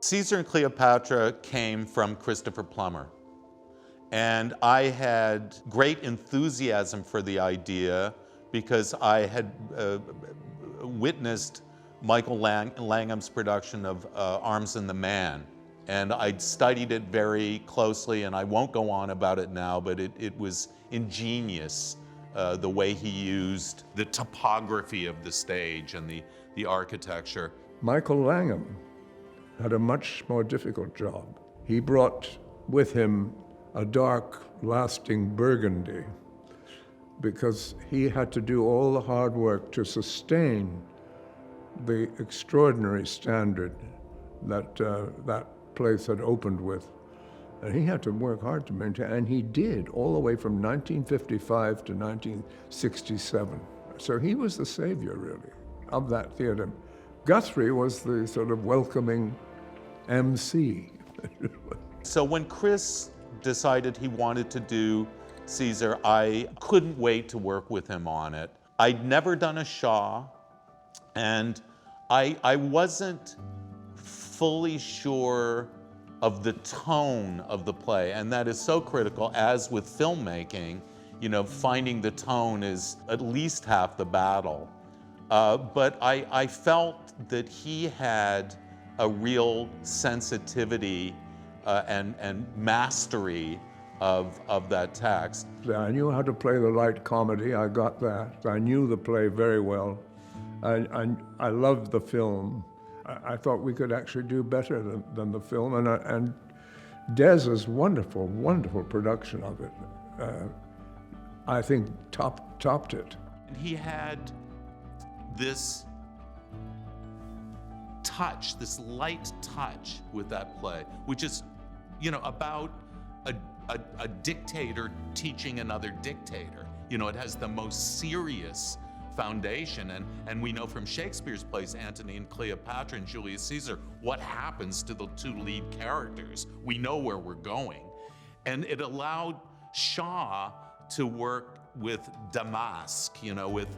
Caesar and Cleopatra came from Christopher Plummer. And I had great enthusiasm for the idea because I had witnessed Michael Langham's production of Arms and the Man. And I'd studied it very closely, and I won't go on about it now, but it was ingenious, the way he used the topography of the stage and the architecture. Michael Langham had a much more difficult job. He brought with him a dark, lasting burgundy, because he had to do all the hard work to sustain the extraordinary standard that that place had opened with. And he had to work hard to maintain, and he did, all the way from 1955 to 1967. So he was the savior, really, of that theater. Guthrie was the sort of welcoming MC. So when Chris decided he wanted to do Caesar, I couldn't wait to work with him on it. I'd never done a Shaw, and I wasn't fully sure of the tone of the play, and that is so critical. As with filmmaking, you know, finding the tone is at least half the battle. But I felt that he had a real sensitivity and mastery of that text. I knew how to play the light comedy. I got that. I knew the play very well. I loved the film. I thought we could actually do better than the film. And Des's wonderful, wonderful production of it, I think topped it. He had this touch, this light touch with that play, which is, you know, about a dictator teaching another dictator. You know, it has the most serious foundation, and we know from Shakespeare's plays, Antony and Cleopatra and Julius Caesar, what happens to the two lead characters. We know where we're going. And it allowed Shaw to work with Damask, you know, with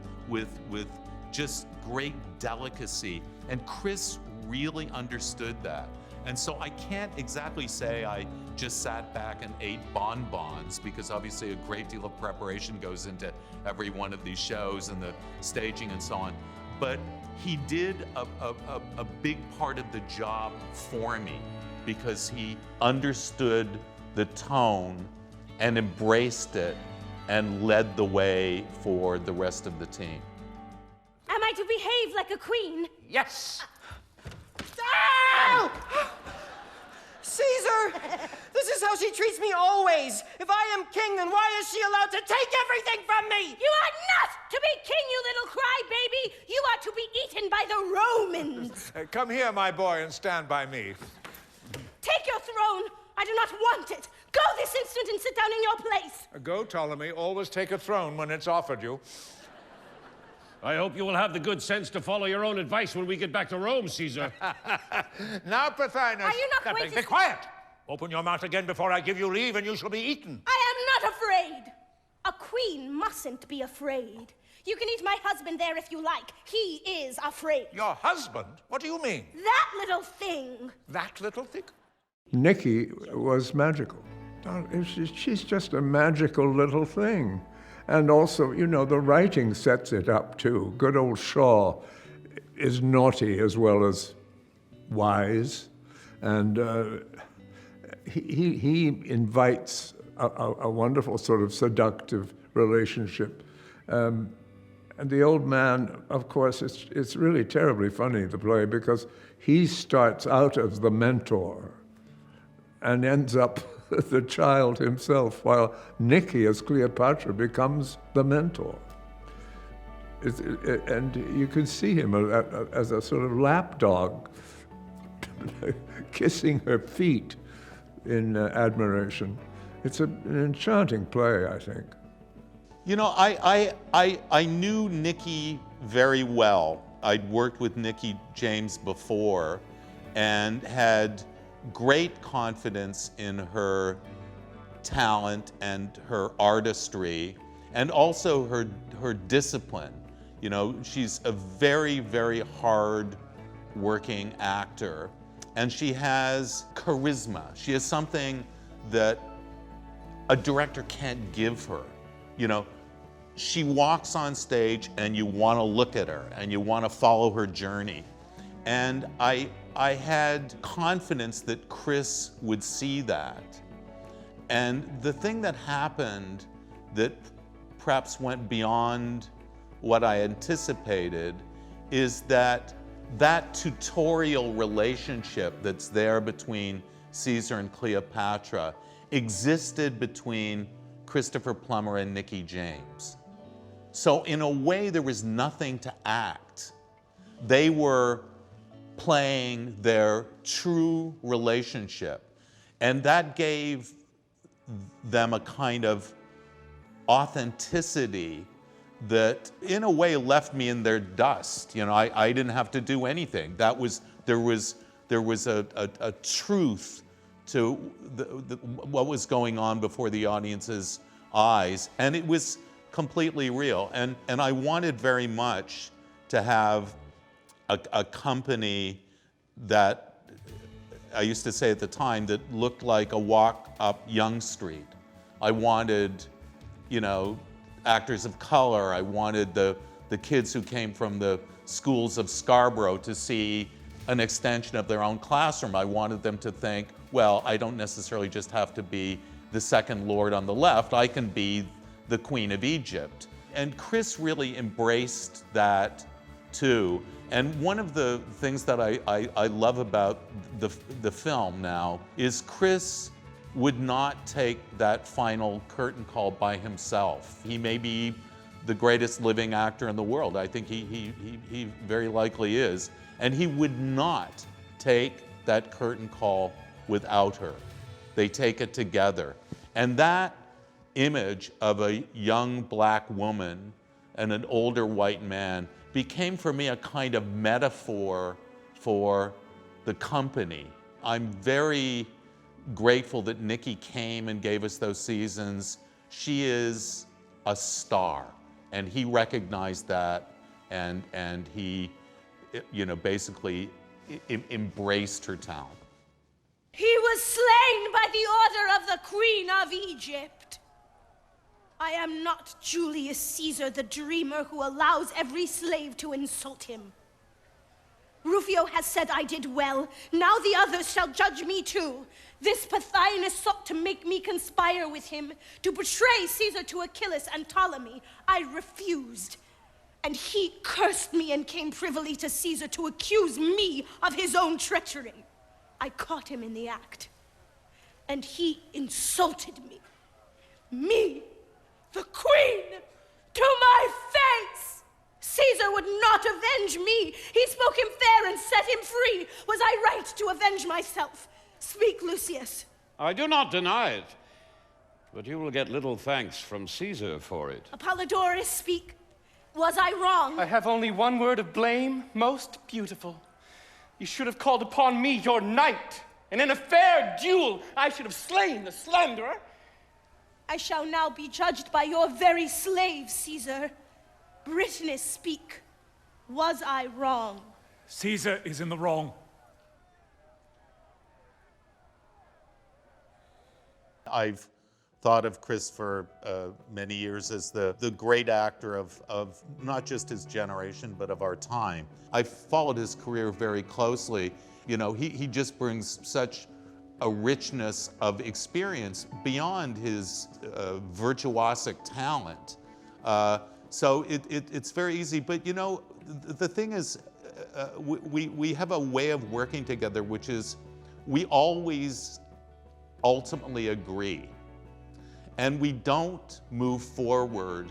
just great delicacy. And Chris really understood that. And so I can't exactly say I just sat back and ate bonbons, because obviously a great deal of preparation goes into every one of these shows and the staging and so on. But he did a big part of the job for me, because he understood the tone and embraced it and led the way for the rest of the team. Am I to behave like a queen? Yes! Ow! Caesar! This is how she treats me always. If I am king, then why is she allowed to take everything from me? You are not to be king, you little crybaby. You are to be eaten by the Romans. Come here, my boy, and stand by me. Take your throne. I do not want it. Go this instant and sit down in your place. Go, Ptolemy. Always take a throne when it's offered you. I hope you will have the good sense to follow your own advice when we get back to Rome, Caesar. Now, Pothinus. Are you not going to... Be quiet! Open your mouth again before I give you leave, and you shall be eaten. I am not afraid. A queen mustn't be afraid. You can eat my husband there if you like. He is afraid. Your husband? What do you mean? That little thing. That little thing? Nikki was magical. She's just a magical little thing. And also, you know, the writing sets it up too. Good old Shaw is naughty as well as wise. And he invites a wonderful sort of seductive relationship. And the old man, of course, it's really terribly funny, the play, because he starts out as the mentor and ends up the child himself, while Nikki, as Cleopatra, becomes the mentor. And you can see him as a sort of lapdog, kissing her feet in admiration. It's an enchanting play, I think. You know, I knew Nikki very well. I'd worked with Nikki James before and had great confidence in her talent and her artistry, and also her discipline. You know, she's a very, very hard working actor. and she has charisma. She has something that a director can't give her. You know, she walks on stage and you want to look at her and you want to follow her journey. And I had confidence that Chris would see that. And the thing that happened that perhaps went beyond what I anticipated is that tutorial relationship that's there between Caesar and Cleopatra existed between Christopher Plummer and Nikki James. So in a way, there was nothing to act. They were playing their true relationship, and that gave them a kind of authenticity that in a way left me in their dust. You know, I didn't have to do anything. There was a truth to what was going on before the audience's eyes, and it was completely real. And I wanted very much to have a company that, I used to say at the time, that looked like a walk up Yonge Street. I wanted, you know, actors of color. I wanted the kids who came from the schools of Scarborough to see an extension of their own classroom. I wanted them to think, well, I don't necessarily just have to be the second lord on the left, I can be the Queen of Egypt. And Chris really embraced that too. And one of the things that I love about the film now is Chris would not take that final curtain call by himself. He may be the greatest living actor in the world. I think he very likely is. And he would not take that curtain call without her. They take it together. And that image of a young black woman and an older white man became for me a kind of metaphor for the company. I'm very grateful that Nikki came and gave us those seasons. She is a star, and he recognized that, and he, you know, basically embraced her talent. He was slain by the order of the Queen of Egypt. I am not Julius Caesar, the dreamer who allows every slave to insult him. Rufio has said I did well. Now the others shall judge me too. This Pothinus sought to make me conspire with him, to betray Caesar to Achilles and Ptolemy. I refused. And he cursed me and came privily to Caesar to accuse me of his own treachery. I caught him in the act, and he insulted me. Me, the queen, to my face! Caesar would not avenge me. He spoke him fair and set him free. Was I right to avenge myself? Speak, Lucius. I do not deny it, but you will get little thanks from Caesar for it. Apollodorus, speak. Was I wrong? I have only one word of blame, most beautiful. You should have called upon me, your knight, and in a fair duel I should have slain the slanderer. I shall now be judged by your very slave, Caesar. Britannicus, speak. Was I wrong? Caesar is in the wrong. I've thought of Chris for many years as the great actor of not just his generation, but of our time. I've followed his career very closely. You know, he just brings such a richness of experience beyond his virtuosic talent. So it's very easy, but you know, the thing is, we have a way of working together, which is we always ultimately agree. And we don't move forward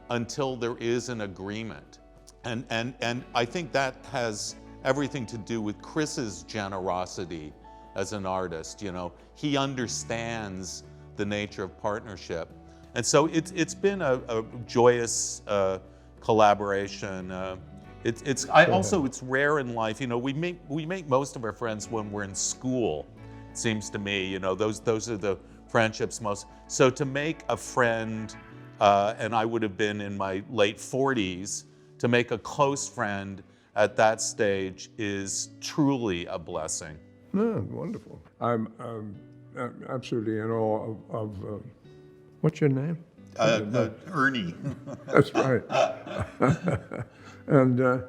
until there is an agreement. And I think that has everything to do with Chris's generosity as an artist. You know, he understands the nature of partnership. And so it's been a joyous collaboration. It's rare in life. You know, we make most of our friends when we're in school. It seems to me, you know, those are the friendships most. So to make a friend, and I would have been in my late 40s, to make a close friend at that stage is truly a blessing. No, wonderful. I'm absolutely in awe of what's your name? Ernie. That's right. And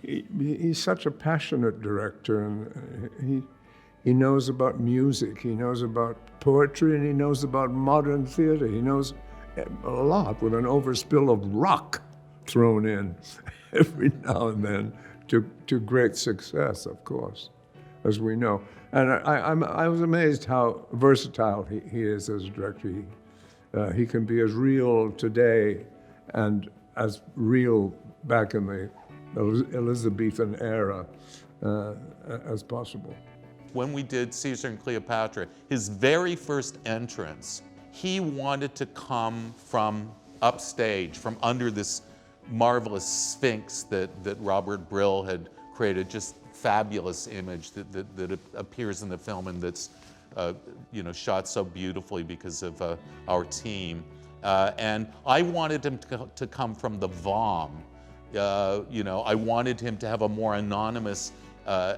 he's such a passionate director, and he knows about music, he knows about poetry, and he knows about modern theater. He knows a lot, with an overspill of rock thrown in every now and then to great success, of course, as we know. And I was amazed how versatile he is as a director. He can be as real today and as real back in the Elizabethan era as possible. When we did Caesar and Cleopatra, his very first entrance, he wanted to come from upstage, from under this marvelous sphinx that Robert Brill had created, just fabulous image that appears in the film and that's shot so beautifully because of our team. And I wanted him to come from the Vom. I wanted him to have a more anonymous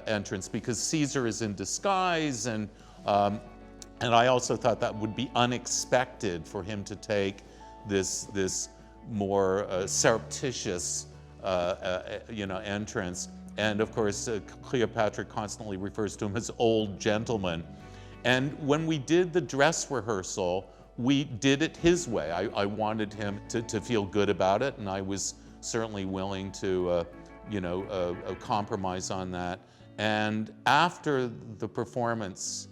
entrance because Caesar is in disguise, and I also thought that would be unexpected for him to take this more surreptitious entrance. And of course, Cleopatra constantly refers to him as old gentleman. And when we did the dress rehearsal, we did it his way. I wanted him to feel good about it, and I was certainly willing to compromise on that. And after the performance,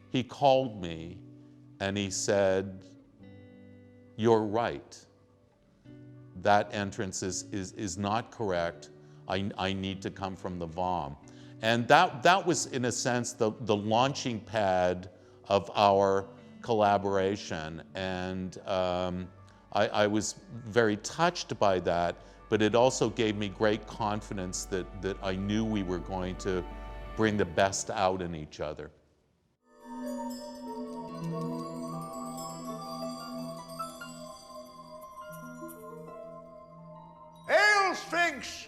he called me and he said, "You're right. That entrance is not correct. I need to come from the Vom." And that was, in a sense, the launching pad of our collaboration. And I was very touched by that, but it also gave me great confidence that I knew we were going to bring the best out in each other. Hail, Sphinx!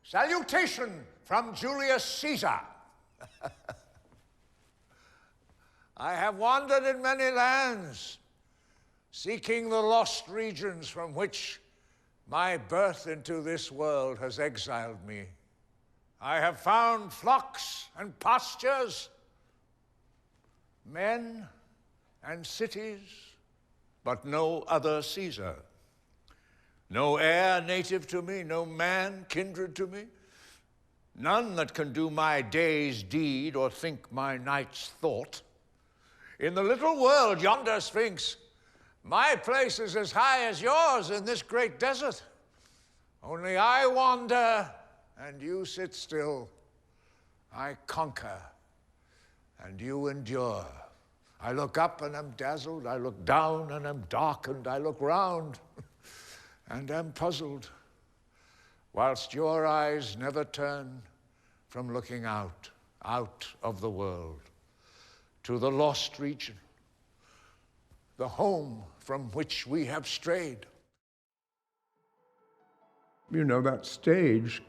Salutation from Julius Caesar. I have wandered in many lands, seeking the lost regions from which my birth into this world has exiled me. I have found flocks and pastures, men and cities, but no other Caesar. No air native to me, no man kindred to me, none that can do my day's deed or think my night's thought. In the little world yonder, Sphinx, my place is as high as yours in this great desert. Only I wander and you sit still. I conquer and you endure. I look up and am dazzled. I look down and am darkened. I look round and am puzzled, whilst your eyes never turn from looking out of the world, to the lost region, the home from which we have strayed. You know, that stage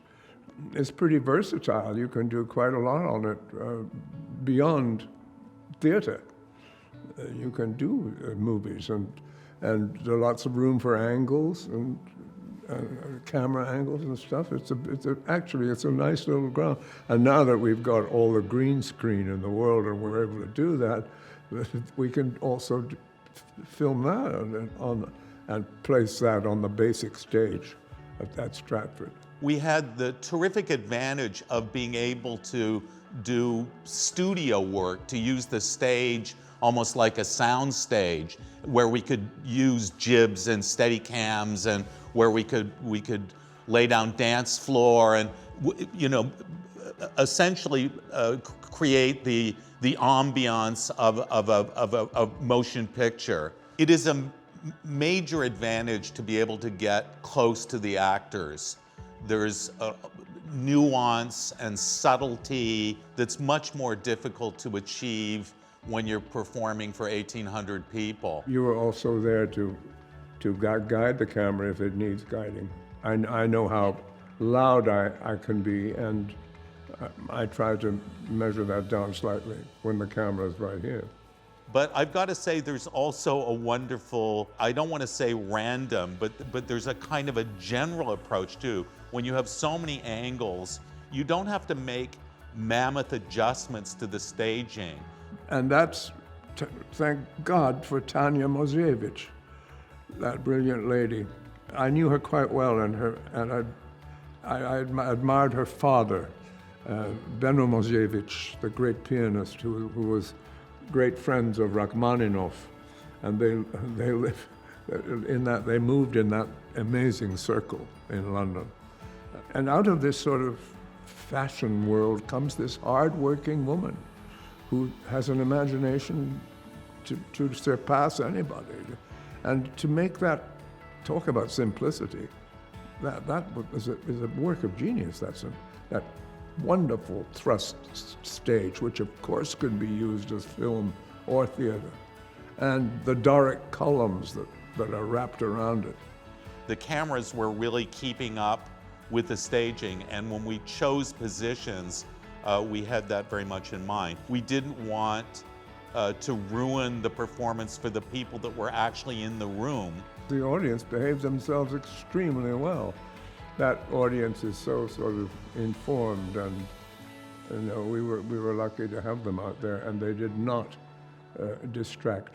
is pretty versatile. You can do quite a lot on it beyond theater. You can do movies, and there's lots of room for angles and camera angles and stuff. Actually it's a nice little ground. And now that we've got all the green screen in the world and we're able to do that, we can also film that and place that on the basic stage at Stratford. We had the terrific advantage of being able to do studio work, to use the stage almost like a sound stage, where we could use jibs and steady cams, and where we could lay down dance floor and essentially create the ambiance of a motion picture. It is a major advantage to be able to get close to the actors. There's a nuance and subtlety that's much more difficult to achieve when you're performing for 1,800 people. You were also there to guide the camera if it needs guiding. I know how loud I can be, and I try to measure that down slightly when the camera is right here. But I've got to say there's also a wonderful, I don't want to say random, but there's a kind of a general approach too. When you have so many angles, you don't have to make mammoth adjustments to the staging. And that's, thank God for Tanya Mosievich, that brilliant lady. I knew her quite well, and I admired her father, Benno Mosievich, the great pianist who was great friends of Rachmaninoff, and they lived in that, they moved in that amazing circle in London. And out of this sort of fashion world comes this hard-working woman who has an imagination to surpass anybody. And to make that, talk about simplicity, that is a work of genius. That wonderful thrust stage, which of course could be used as film or theater, and the Doric columns that are wrapped around it. The cameras were really keeping up with the staging, and when we chose positions, we had that very much in mind. We didn't want to ruin the performance for the people that were actually in the room. The audience behaved themselves extremely well. That audience is so sort of informed, and you know, we were lucky to have them out there, and they did not distract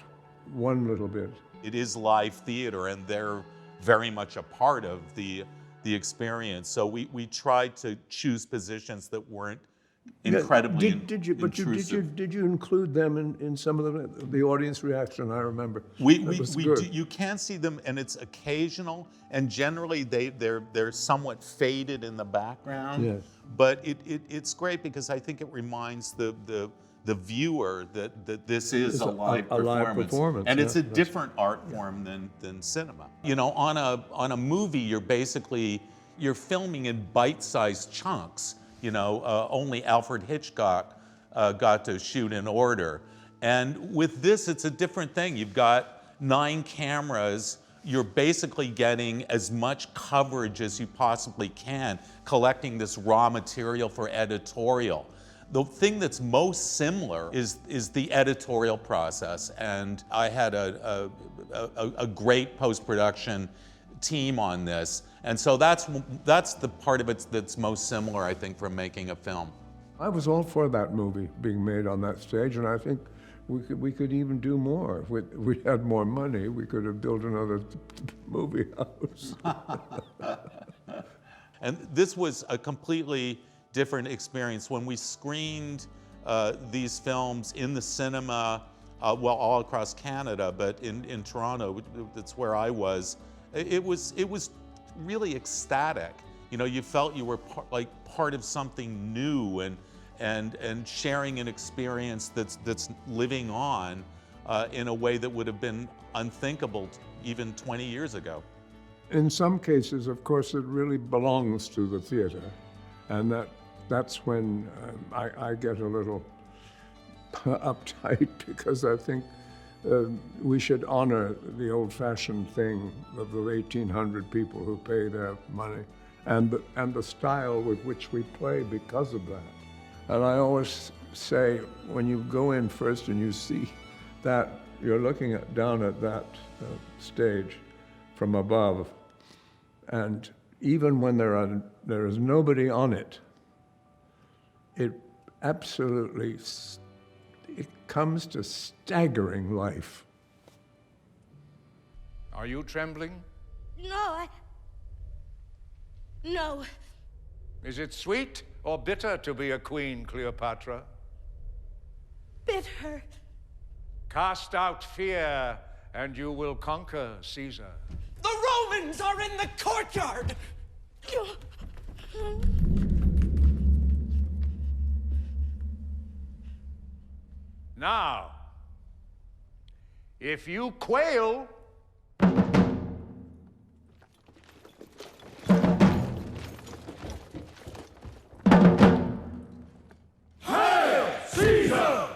one little bit. It is live theater, and they're very much a part of the experience. So we tried to choose positions that weren't incredibly intrusive. Did you include them in some of the audience reaction? I remember. You can see them, and it's occasional, and generally they're somewhat faded in the background. Yes. But it's great because I think it reminds the viewer that this is a live performance. And it's a different art form than cinema. You know, on a movie, you're filming in bite-sized chunks. You know, only Alfred Hitchcock got to shoot in order. And with this, it's a different thing. You've got 9 cameras. You're basically getting as much coverage as you possibly can, collecting this raw material for editorial. The thing that's most similar is the editorial process. And I had a great post-production team on this. And so that's the part of it that's most similar, I think, from making a film. I was all for that movie being made on that stage, and I think we could even do more. If we had more money, we could have built another movie house. And this was a completely different experience. When we screened these films in the cinema, well, all across Canada, but in Toronto, that's where I was, it was really ecstatic. You know, you felt you were part of something new and sharing an experience that's living on in a way that would have been unthinkable even 20 years ago. In some cases, of course, it really belongs to the theater, and that's when I get a little uptight, because I think we should honor the old-fashioned thing of the 1,800 people who pay their money, and the style with which we play because of that. And I always say, when you go in first and you see that, you're looking down at that stage from above, and even when there is nobody on it, it absolutely it comes to staggering life. Are you trembling? No. Is it sweet or bitter to be a queen, Cleopatra? Bitter. Cast out fear, and you will conquer Caesar. The Romans are in the courtyard! Now, if you quail, Hail Caesar!